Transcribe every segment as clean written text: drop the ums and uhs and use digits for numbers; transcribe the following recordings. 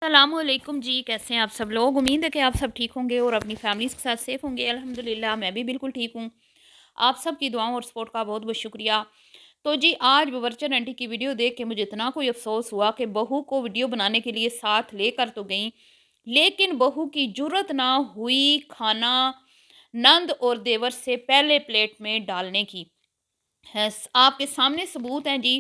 अस्सलामुअलैकुम जी, कैसे हैं आप सब लोग। उम्मीद है कि आप सब ठीक होंगे और अपनी फैमिलीज़ के साथ सेफ़ होंगे। अल्हम्दुलिल्लाह मैं भी बिल्कुल ठीक हूँ। आप सब की दुआओं और सपोर्ट का बहुत बहुत शुक्रिया। तो जी आज बबरचन आंटी की वीडियो देख के मुझे इतना कोई अफसोस हुआ कि बहू को वीडियो बनाने के लिए साथ लेकर तो गई, लेकिन बहू की जुर्रत ना हुई खाना नंद और देवर से पहले प्लेट में डालने की। है आपके सामने सबूत हैं जी।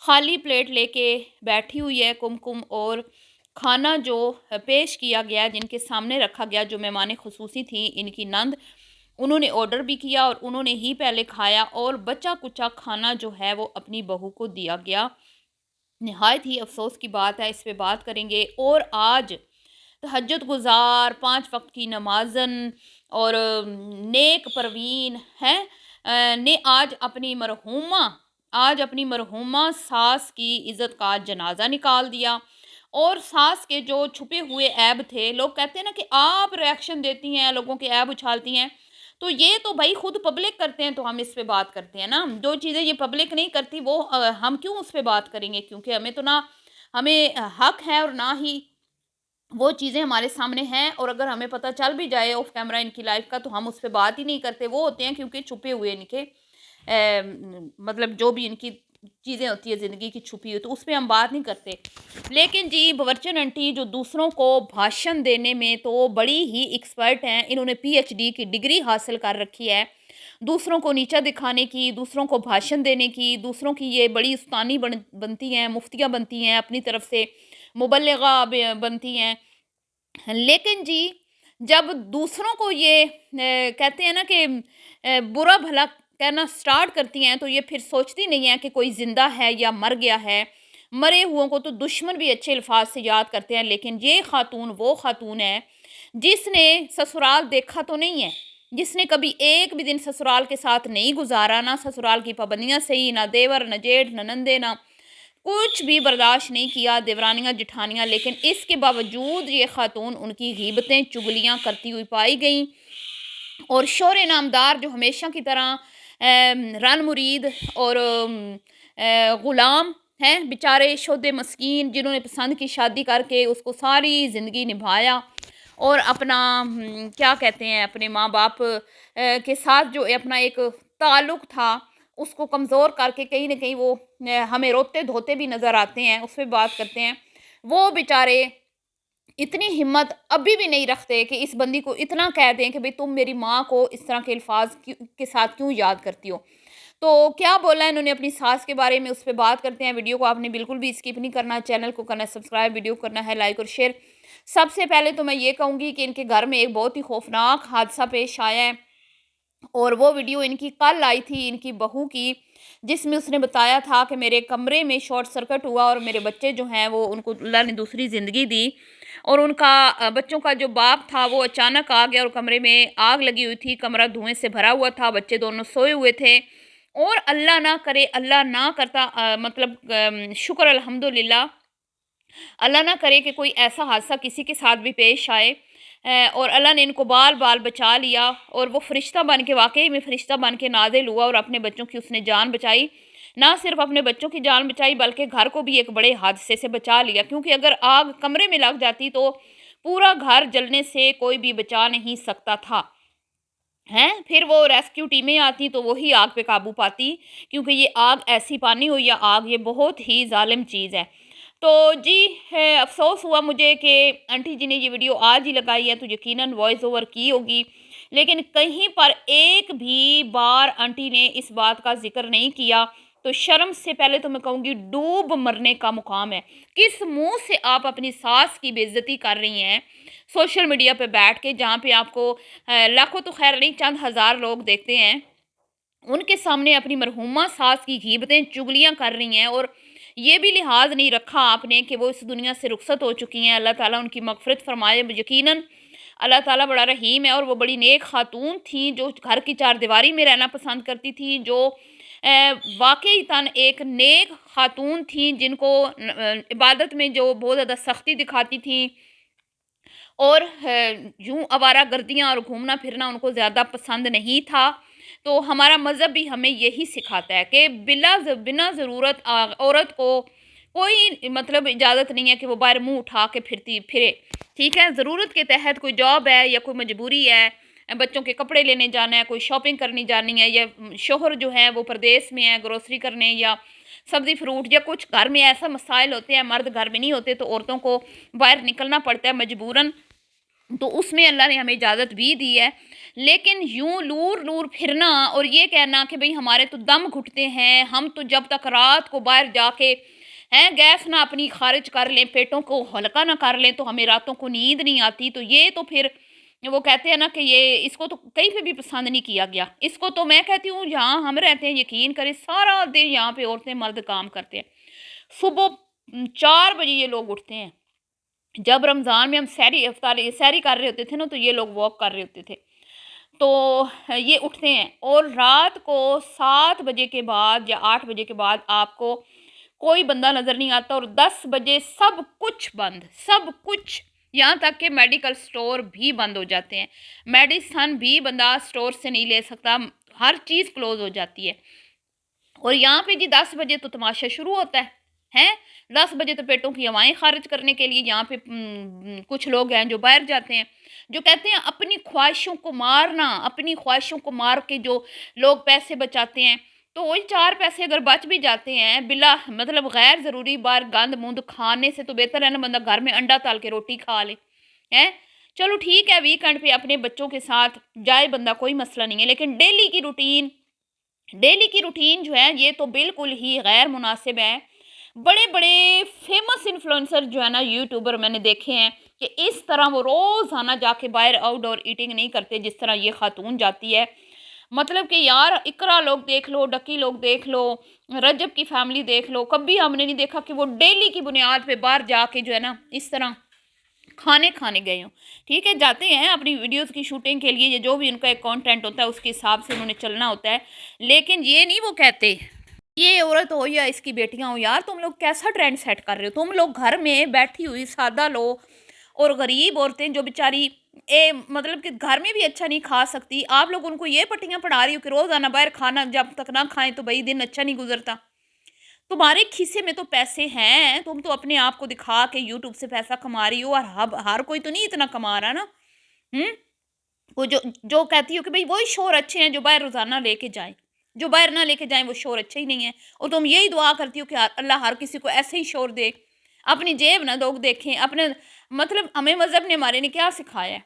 खाली प्लेट लेके बैठी हुई है कुमकुम, और खाना जो पेश किया गया, जिनके सामने रखा गया, जो मेहमान खुसूसी थी इनकी नंद, उन्होंने ऑर्डर भी किया और उन्होंने ही पहले खाया, और बचा कुचा खाना जो है वो अपनी बहू को दिया गया। नहायत ही अफसोस की बात है, इस पे बात करेंगे। और आज तहज्जुद गुज़ार, 5 वक़्त की नमाज़न और नेक परवीन हैं, ने आज अपनी मरहूमा सास की इज़्ज़त का जनाज़ा निकाल दिया। और सास के जो छुपे हुए ऐब थे, लोग कहते हैं ना कि आप रिएक्शन देती हैं, लोगों के ऐब उछालती हैं, तो ये तो भाई खुद पब्लिक करते हैं, तो हम इस पे बात करते हैं ना। जो चीज़ें ये पब्लिक नहीं करती वो हम क्यों उस पे बात करेंगे, क्योंकि हमें तो ना हमें हक है और ना ही वो चीज़ें हमारे सामने हैं। और अगर हमें पता चल भी जाए ऑफ कैमरा इनकी लाइफ का, तो हम उस पे बात ही नहीं करते। वो होते हैं क्योंकि छुपे हुए इनके मतलब जो भी इनकी चीज़ें होती है ज़िंदगी की छुपी हुई, तो उस पे हम बात नहीं करते। लेकिन जी बवर्चन आंटी जो दूसरों को भाषण देने में तो बड़ी ही एक्सपर्ट हैं। इन्होंने पीएचडी की डिग्री हासिल कर रखी है। दूसरों को नीचा दिखाने की, दूसरों को भाषण देने की, दूसरों की ये बड़ी उस्तानी बनती हैं, मुफ्तियाँ बनती हैं, अपनी तरफ से मुबल्लिगा बनती हैं। लेकिन जी जब दूसरों को ये कहते हैं ना कि बुरा भला कहना स्टार्ट करती हैं, तो ये फिर सोचती नहीं है कि कोई ज़िंदा है या मर गया है। मरे हुओं को तो दुश्मन भी अच्छे अल्फाज से याद करते हैं, लेकिन ये खातून वो खातून है जिसने ससुराल देखा तो नहीं है, जिसने कभी एक भी दिन ससुराल के साथ नहीं गुजारा, ना ससुराल की पाबंदियाँ सही, ना देवर, ना जेठ, ना नंदे, ना कुछ भी बर्दाश्त नहीं किया, देवरानियाँ जेठानियाँ। लेकिन इसके बावजूद ये खातून उनकी ग़ीबतें चुगलियाँ करती हुई पाई गई, और शोहरे नामदार जो हमेशा की तरह रन मुरीद और ग़ुलाम हैं, बेचारे शोधे मस्कीन, जिन्होंने पसंद की शादी करके उसको सारी ज़िंदगी निभाया, और अपना क्या कहते हैं, अपने माँ बाप के साथ जो अपना एक ताल्लुक़ था उसको कमज़ोर करके कहीं न कहीं वो हमें रोते-धोते भी नज़र आते हैं, उस पे बात करते हैं। वो बेचारे इतनी हिम्मत अभी भी नहीं रखते कि इस बंदी को इतना कह दें कि भई तुम मेरी माँ को इस तरह के अल्फाज के साथ क्यों याद करती हो। तो क्या बोला है इन्होंने अपनी सास के बारे में, उस पे बात करते हैं। वीडियो को आपने बिल्कुल भी स्किप नहीं करना, चैनल को करना है सब्सक्राइब, वीडियो को करना है लाइक और शेयर। सबसे पहले तो मैं ये कहूँगी कि इनके घर में एक बहुत ही खौफनाक हादसा पेश आया है, और वो वीडियो इनकी कल आई थी, इनकी बहू की, जिसमें उसने बताया था कि मेरे कमरे में शॉर्ट सर्किट हुआ और मेरे बच्चे जो हैं वो उनको अल्लाह ने दूसरी ज़िंदगी दी, और उनका बच्चों का जो बाप था वो अचानक आ गया और कमरे में आग लगी हुई थी, कमरा धुएँ से भरा हुआ था, बच्चे दोनों सोए हुए थे। और अल्लाह ना करे, अल्लाह ना करता मतलब शुक्र अल्हम्दुलिल्लाह, अल्लाह ना करे कि कोई ऐसा हादसा किसी के साथ भी पेश आए। और अल्लाह ने इनको बाल-बाल बचा लिया, और वो फ़रिश्ता बन के, वाक़ई में फ़रिश्ता बन के नाज़िल हुआ, और अपने बच्चों की उसने जान बचाई। ना सिर्फ़ अपने बच्चों की जान बचाई, बल्कि घर को भी एक बड़े हादसे से बचा लिया, क्योंकि अगर आग कमरे में लग जाती तो पूरा घर जलने से कोई भी बचा नहीं सकता था। हैं? फिर वो रेस्क्यू टीमें आती तो वही आग पे काबू पाती, क्योंकि ये आग ऐसी पानी हो या आग, ये बहुत ही ज़ालिम चीज़ है। तो जी अफ़सोस हुआ मुझे कि आंटी जी ने ये वीडियो आज ही लगाई है, तो यकीनन वॉइस ओवर की होगी, लेकिन कहीं पर एक भी बार आंटी ने इस बात का ज़िक्र नहीं किया। तो शर्म से पहले तो मैं कहूँगी डूब मरने का मुकाम है। किस मुँह से आप अपनी सास की बेइज़्ज़ती कर रही हैं सोशल मीडिया पे बैठ के, जहाँ पे आपको लाखों तो ख़ैर नहीं, चंद हज़ार लोग देखते हैं। उनके सामने अपनी मरहूमा सास की ग़ीबतें, चुगलियाँ कर रही हैं, और ये भी लिहाज़ नहीं रखा आपने कि वो इस दुनिया से रुखसत हो चुकी हैं। अल्लाह ताला उनकी मग़फ़िरत फ़रमाए। यकीनन अल्लाह ताला बड़ा रहीम है, और वो बड़ी नेक ख़ातून थी जो घर की चारदीवारी में रहना पसंद करती थी, जो वाक़ईतन एक नेक ख़ातून थी, जिनको इबादत में जो बहुत ज़्यादा सख्ती दिखाती थी, और यूँ आवारागर्दियाँ और घूमना-फिरना उनको ज़्यादा पसंद नहीं था। तो हमारा मज़हब भी हमें यही सिखाता है कि बिना ज़रूरत औरत को कोई मतलब इजाज़त नहीं है कि वो बाहर मुँह उठा के फिरे, ठीक है। ज़रूरत के तहत कोई जॉब है या कोई मजबूरी है, बच्चों के कपड़े लेने जाना है, कोई शॉपिंग करनी जानी है, या शौहर जो है वो प्रदेश में है ग्रोसरी करने, या सब्ज़ी फ्रूट, या कुछ घर में ऐसा मसाइल होते हैं, मर्द घर में नहीं होते तो औरतों को बाहर निकलना पड़ता है मजबूरन, तो उसमें अल्लाह ने हमें इजाज़त भी दी है। लेकिन यूँ लूर-लूर फिरना और ये कहना कि भई हमारे तो दम घुटते हैं, हम तो जब तक रात को बाहर जाके हैं गैस ना अपनी ख़ारिज कर लें, पेटों को हल्का ना कर लें, तो हमें रातों को नींद नहीं आती। तो ये तो फिर वो कहते हैं ना कि ये इसको तो कहीं पे भी पसंद नहीं किया गया। इसको तो मैं कहती हूँ जहाँ हम रहते हैं, यकीन करें सारा दिन यहाँ पे औरतें मर्द काम करते हैं। सुबह 4 बजे ये लोग उठते हैं। जब रमज़ान में हम सैरी कर रहे होते थे ना, तो ये लोग वॉक कर रहे होते थे। तो ये उठते हैं और रात को 7 बजे के बाद या 8 बजे के बाद आपको कोई बंदा नज़र नहीं आता, और 10 बजे सब कुछ बंद, सब कुछ, यहाँ तक कि मेडिकल स्टोर भी बंद हो जाते हैं। मेडिसन भी बंदा स्टोर से नहीं ले सकता, हर चीज़ क्लोज़ हो जाती है। और यहाँ पे जी 10 बजे तो तमाशा शुरू होता है, हैं? 10 बजे तो पेटों की हवाएँ ख़ारिज करने के लिए यहाँ पे कुछ लोग हैं जो बाहर जाते हैं, जो कहते हैं अपनी ख्वाहिशों को मारना, अपनी ख्वाहिशों को मार के जो लोग पैसे बचाते हैं, तो वही 4 पैसे अगर बच भी जाते हैं बिला मतलब गैर ज़रूरी बाहर गंद-मुंद खाने से, तो बेहतर है ना बंदा घर में अंडा तल के रोटी खा ले, हैं? चलो ठीक है, वीकेंड पे अपने बच्चों के साथ जाए बंदा, कोई मसला नहीं है, लेकिन डेली की रूटीन जो है ये तो बिल्कुल ही गैर मुनासिब है। बड़े-बड़े फेमस इन्फ्लुएंसर जो है ना, यूट्यूबर मैंने देखे हैं कि इस तरह वो रोज़ाना जाके बाहर आउटडोर ईटिंग नहीं करते जिस तरह ये खातून जाती है। मतलब कि यार इकरा लोग देख लो, डकी लोग देख लो, रजब की फैमिली देख लो, कभी हमने नहीं देखा कि वो डेली की बुनियाद पे बाहर जाके जो है ना इस तरह खाने खाने गए हों। ठीक है, जाते हैं अपनी वीडियोज़ की शूटिंग के लिए, या जो भी उनका एक कंटेंट होता है उसके हिसाब से उन्होंने चलना होता है। लेकिन ये नहीं वो कहते, ये औरत हो या इसकी बेटियाँ हो, यार तुम लोग कैसा ट्रेंड सेट कर रहे हो? तुम लोग घर में बैठी हुई सादा लोग और गरीब औरतें जो बेचारी मतलब कि घर में भी अच्छा नहीं खा सकती, आप लोग उनको ये पट्टियाँ पढ़ा रही हो कि रोज़ाना बाहर खाना जब तक ना खाएँ तो भई दिन अच्छा नहीं गुज़रता। तुम्हारे खीसे में तो पैसे हैं, तुम तो अपने आप को दिखा के यूट्यूब से पैसा कमा रही हो, और हब हर कोई तो नहीं इतना कमा रहा ना। हुँ? वो जो जो कहती हो कि भई वही शोर अच्छे हैं जो बाहर रोज़ाना लेके जाएँ। जो बाहर ना लेके जाएँ वो शोर अच्छे ही नहीं है। और तुम यही दुआ करती हो कि अल्लाह हर किसी को ऐसे ही शोर दे। अपनी जेब ना लोग देखें, अपने मतलब हमें मज़हब ने हमारे ने क्या सिखाया है?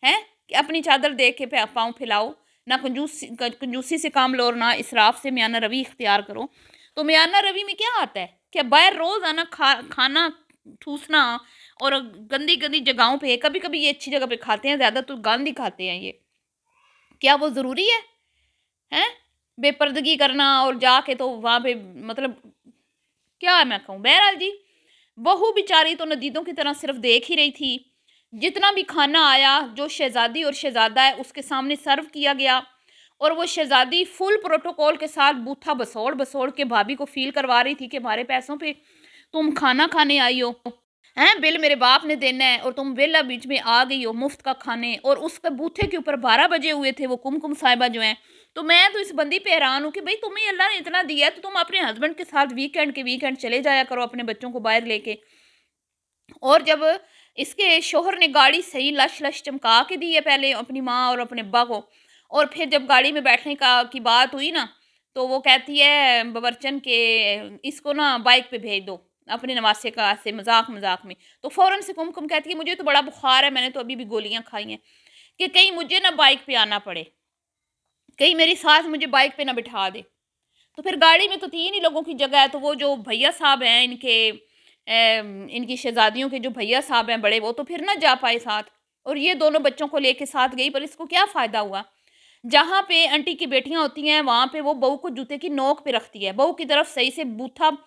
हैं? कि अपनी चादर देख के पाँव फैलाओ, ना कंजूसी से काम लो और ना इसराफ़ से मियाना रवि इख्तियार करो। तो मियाना रवि में क्या आता है? कि बाहर रोज़ाना खाना ठूसना और गंदी-गंदी जगहों पे, कभी-कभी ये अच्छी जगह पे खाते हैं, ज़्यादा तो गंद ही खाते हैं ये। क्या वो ज़रूरी है? हैं? बेपर्दगी करना और जाके तो वहाँ पे मतलब क्या मैं कहूँ? बहरहाल जी, बहू बेचारी तो नदीदों की तरह सिर्फ़ देख ही रही थी। जितना भी खाना आया, जो शहज़ादी और शहज़ादा है उसके सामने सर्व किया गया, और वो शहज़ादी फुल प्रोटोकॉल के साथ बूथा बसोड़-बसोड़ के भाभी को फ़ील करवा रही थी कि हमारे पैसों पे तुम खाना खाने आई हो। हैं, बिल मेरे बाप ने देना है और तुम वेला बीच में आ गई हो मुफ्त का खाने, और उसके बूथे के ऊपर 12 बजे हुए थे वो कुमकुम साहिबा जो हैं। तो मैं तो इस बंदी पे हैरान हूँ कि भाई तुम्हें अल्लाह ने इतना दिया है तो तुम अपने हस्बैंड के साथ वीकेंड चले जाया करो अपने बच्चों को बाहर लेके। और जब इसके शोहर ने गाड़ी सही लश लश चमका के दी है पहले अपनी माँ और अपने अब्बा को, और फिर जब गाड़ी में बैठने का की बात हुई ना, तो वो कहती है बबरचन के इसको ना बाइक पे भेज दो अपने नवासे का, ऐसे मजाक मजाक में। तो फौरन से कुमकुम कहती है मुझे तो बड़ा बुखार है, मैंने तो अभी भी गोलियां खाई हैं, कि कहीं मुझे ना बाइक पे आना पड़े, कहीं मेरी सास मुझे बाइक पे ना बिठा दे। तो फिर गाड़ी में तो 3 ही लोगों की जगह है, तो वो जो भैया साहब हैं इनकी शहज़ादियों के जो भैया साहब हैं बड़े, वो तो फिर ना जा पाए साथ, और ये दोनों बच्चों को लेके साथ गई, पर इसको क्या फ़ायदा हुआ? जहाँ पे आंटी की बेटियाँ होती हैं, वहाँ पे वो बहू को जूते की नोक पे रखती है। बहू की तरफ सही से बूथा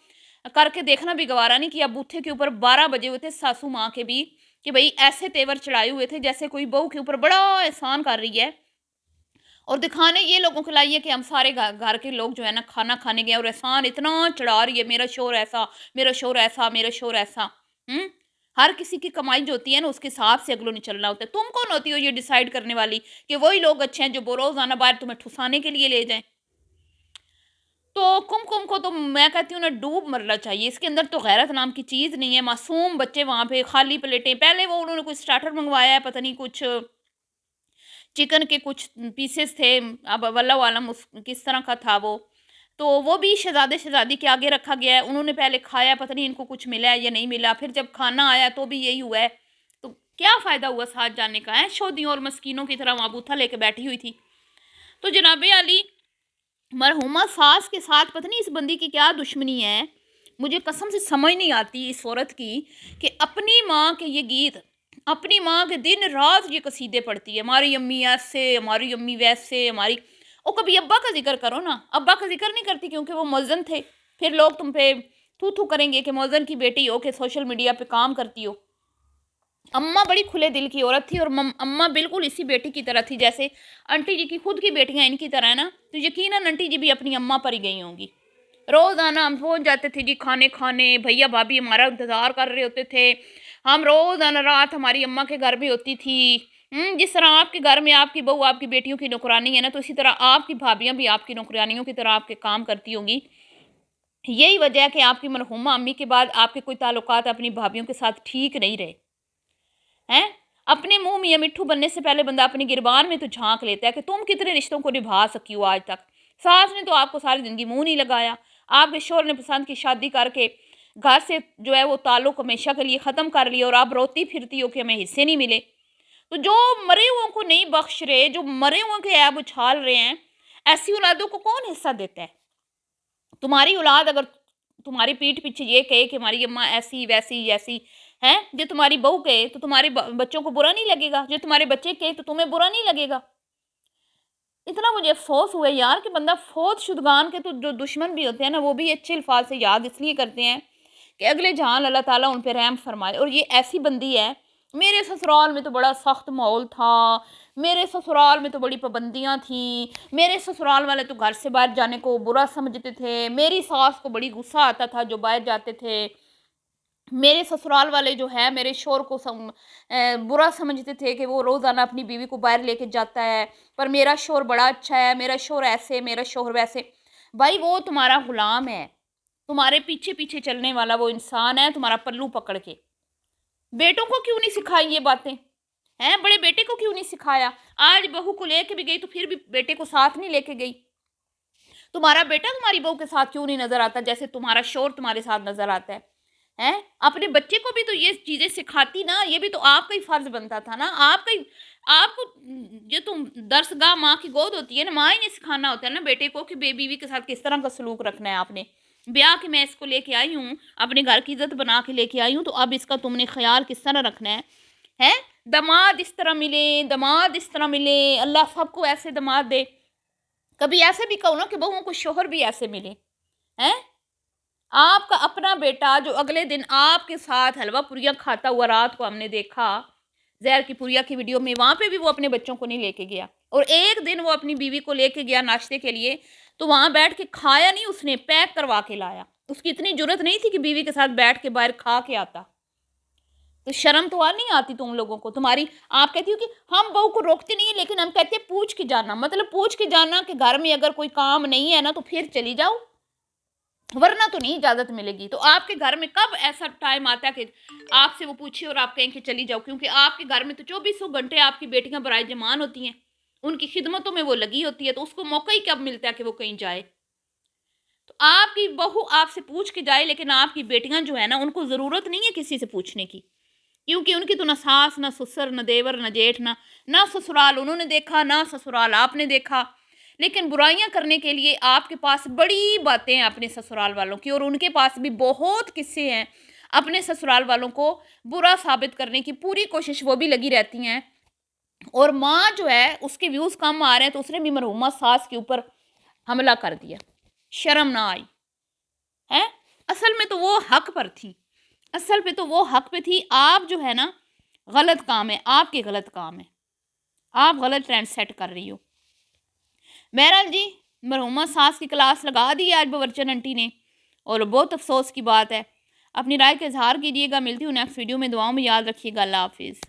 करके देखना भी गवारा नहीं किया। बूथे के ऊपर 12 बजे हुए थे सासू माँ के भी, कि भई ऐसे तेवर चढ़ाए हुए थे जैसे कोई बहू के ऊपर बड़ा एहसान कर रही है। और दिखाने ये लोगों को लाई है कि हम सारे घर के लोग जो है ना खाना खाने गए, और एहसान इतना चढ़ा रही है, मेरा शोर ऐसा, मेरा शोर ऐसा, मेरा शोर ऐसा। हुँ? हर किसी की कमाई जो होती है ना उसके हिसाब से अगलों ने चलना होता है। तुम कौन होती हो ये डिसाइड करने वाली कि वही लोग अच्छे हैं जो रोज़ाना बाहर तुम्हें ठुसाने के लिए ले जाएँ? تو کم کو تو میں کہتی ہوں نا ڈوب مرنا چاہیے، اس کے اندر تو غیرت نام کی چیز نہیں ہے، معصوم بچے وہاں پہ خالی پلیٹیں، پہلے وہ انہوں نے کوئی اسٹارٹر منگوایا ہے، پتہ نہیں کچھ چکن کے کچھ پیسز تھے، اب واللہ عالم اس کس طرح کا تھا وہ، تو وہ بھی شہزادے شہزادی کے آگے رکھا گیا ہے، انہوں نے پہلے کھایا، پتہ نہیں ان کو کچھ ملا ہے یا نہیں ملا، پھر جب کھانا آیا تو بھی یہی ہوا ہے، تو کیا فائدہ ہوا ساتھ جانے کا ہے، شودیوں اور مسکینوں کی طرح وہاں بوتھا لے کے بیٹھی ہوئی تھی۔ تو جناب عالی مرحومہ ساس کے ساتھ پتہ نہیں اس بندی کی کیا دشمنی ہے، مجھے قسم سے سمجھ نہیں آتی اس عورت کی، کہ اپنی ماں کے یہ گیت، اپنی ماں کے دن رات یہ قصیدے پڑھتی ہے، ہماری امی ایسے، ہماری امی ویسے، ہماری، او کبھی ابا کا ذکر کرو نا، ابا کا ذکر نہیں کرتی کیونکہ وہ مؤذن تھے، پھر لوگ تم پہ تھو تھو کریں گے کہ مؤذن کی بیٹی ہو، کہ سوشل میڈیا پہ کام کرتی ہو۔ اماں بڑی کھلے دل کی عورت تھی، اور اماں بالکل اسی بیٹی کی طرح تھی جیسے انٹی جی کی خود کی بیٹیاں ان کی طرح ہے نا، تو یقیناً انٹی جی بھی اپنی اماں پر ہی گئی ہوں گی۔ روزانہ ہم پہنچ جاتے تھے جی کھانے بھیا بھابھی ہمارا انتظار کر رہے ہوتے تھے، ہم روزانہ رات ہماری اماں کے گھر میں ہوتی تھی۔ جس طرح آپ کے گھر میں آپ کی بہو آپ کی بیٹیوں کی نوکرانی ہے نا، تو اسی طرح آپ کی بھابیاں بھی آپ کی نوکرانیوں کی طرح آپ کے کام کرتی ہوں گی۔ یہی وجہ ہے کہ آپ کی مرحومہ امی کے بعد آپ کے کوئی تعلقات اپنی بھابیوں کے ساتھ ٹھیک نہیں رہے ہیں۔ اپنے منہ میاں مٹھو بننے سے پہلے بندہ اپنی گربان میں تو جھانک لیتا ہے کہ تم کتنے رشتوں کو نبھا سکی ہو آج تک۔ ساس نے تو آپ کو ساری زندگی منہ نہیں لگایا، آپ کے شوہر نے پسند کی شادی کر کے گھر سے جو ہے وہ تعلق ہمیشہ کے لیے ختم کر لیا، اور آپ روتی پھرتی ہو کہ ہمیں حصے نہیں ملے۔ تو جو مرے ہوئوں کو نہیں بخش رہے، جو مرے ہوئوں کے عیب اچھال رہے ہیں، ایسی اولادوں کو کون حصہ دیتا ہے؟ تمہاری اولاد اگر تمہاری پیٹھ پیچھے یہ کہے کہ ہماری اماں ایسی ویسی ایسی ہے، جو تمہاری بہو کہے تو تمہارے بچوں کو برا نہیں لگے گا، جو تمہارے بچے کہے تو تمہیں برا نہیں لگے گا؟ اتنا مجھے افسوس ہوا یار کہ بندہ فوت شدگان کے تو جو دشمن بھی ہوتے ہیں نا، وہ بھی اچھے الفاظ سے یاد اس لیے کرتے ہیں کہ اگلے جہان اللہ تعالیٰ ان پہ رحم فرمائے، اور یہ ایسی بندی ہے۔ میرے سسرال میں تو بڑا سخت ماحول تھا، میرے سسرال میں تو بڑی پابندیاں تھیں، میرے سسرال والے تو گھر سے باہر جانے کو برا سمجھتے تھے، میری ساس کو بڑی غصہ آتا تھا جو باہر جاتے تھے، میرے سسرال والے جو ہے میرے شوہر کو برا سمجھتے تھے کہ وہ روزانہ اپنی بیوی کو باہر لے کے جاتا ہے، پر میرا شوہر بڑا اچھا ہے، میرا شوہر ایسے، میرا شوہر ویسے۔ بھائی وہ تمہارا غلام ہے، تمہارے پیچھے پیچھے چلنے والا وہ انسان ہے، تمہارا پلو پکڑ کے۔ بیٹوں کو کیوں نہیں سکھائی یہ باتیں ہیں؟ بڑے بیٹے کو کیوں نہیں سکھایا؟ آج بہو کو لے کے بھی گئی تو پھر بھی بیٹے کو ساتھ نہیں لے کے گئی۔ تمہارا بیٹا تمہاری بہو کے ساتھ کیوں نہیں نظر آتا جیسے تمہارا شوہر تمہارے ساتھ نظر آتا ہے؟ اپنے بچے کو بھی تو یہ چیزیں سکھاتی نا، یہ بھی تو آپ کا ہی فرض بنتا تھا نا، آپ کو جو تم درسگاہ ماں کی گود ہوتی ہے نا، ماں ہی نے سکھانا ہوتا ہے نا بیٹے کو کہ بیوی کے ساتھ کس طرح کا سلوک رکھنا ہے۔ آپ نے بیاہ کہ میں اس کو لے کے آئی ہوں، اپنے گھر کی عزت بنا کے لے کے آئی ہوں، تو اب اس کا تم نے خیال کس طرح رکھنا ہے؟ دماد اس طرح ملے، دماد اس طرح ملے، اللہ سب کو ایسے دماد دے۔ کبھی ایسے بھی کہو نا کہ بہوؤں کو شوہر بھی ایسے ملے ہیں۔ آپ کا اپنا بیٹا جو اگلے دن آپ کے ساتھ حلوہ پوریاں کھاتا ہوا رات کو ہم نے دیکھا زہر کی پوریا کی ویڈیو میں، وہاں پہ بھی وہ اپنے بچوں کو نہیں لے کے گیا، اور ایک دن وہ اپنی بیوی کو لے کے گیا ناشتے کے لیے، تو وہاں بیٹھ کے کھایا نہیں، اس نے پیک کروا کے لایا۔ اس کی اتنی جرت نہیں تھی کہ بیوی کے ساتھ بیٹھ کے باہر کھا کے آتا۔ تو شرم تو نہیں آتی تم لوگوں کو؟ تمہاری آپ کہتی ہو کہ ہم بہو کو روکتے نہیں، لیکن ہم کہتے ہیں پوچھ کے جانا، مطلب پوچھ کے جانا کہ گھر میں اگر کوئی کام نہیں ہے نا تو پھر چلی جاؤ، ورنہ تو نہیں اجازت ملے گی۔ تو آپ کے گھر میں کب ایسا ٹائم آتا ہے کہ آپ سے وہ پوچھے اور آپ کہیں کہ چلی جاؤ؟ کیونکہ آپ کے گھر میں تو 24 گھنٹے آپ کی بیٹیاں برائے جمان ہوتی ہیں، ان کی خدمتوں میں وہ لگی ہوتی ہے، تو اس کو موقع ہی کب ملتا ہے کہ وہ کہیں جائے؟ تو آپ کی بہو آپ سے پوچھ کے جائے، لیکن آپ کی بیٹیاں جو ہے نا ان کو ضرورت نہیں ہے کسی سے پوچھنے کی، کیونکہ ان کی تو نہ ساس نہ سسر نہ دیور نہ جیٹھ نہ سسرال انہوں نے دیکھا، نہ سسرال آپ نے دیکھا، لیکن برائیاں کرنے کے لیے آپ کے پاس بڑی باتیں ہیں اپنے سسرال والوں کی، اور ان کے پاس بھی بہت قصے ہیں اپنے سسرال والوں کو برا ثابت کرنے کی، پوری کوشش وہ بھی لگی رہتی ہیں۔ اور ماں جو ہے اس کے ویوز کم آ رہے ہیں تو اس نے بھی مرحومہ ساس کے اوپر حملہ کر دیا، شرم نہ آئی ہے؟ اصل میں تو وہ حق پر تھی، اصل پہ تو وہ حق پہ تھی۔ آپ جو ہے نا غلط کام ہے، آپ کے غلط کام ہے، آپ غلط ٹرینڈ سیٹ کر رہی ہو۔ بہرحال جی مرحومہ ساس کی کلاس لگا دی آج باورچن انٹی نے، اور بہت افسوس کی بات ہے۔ اپنی رائے کا اظہار کیجیے گا، ملتی ہوں نیکسٹ ویڈیو میں، دعاؤں میں یاد رکھیے گا، اللہ حافظ۔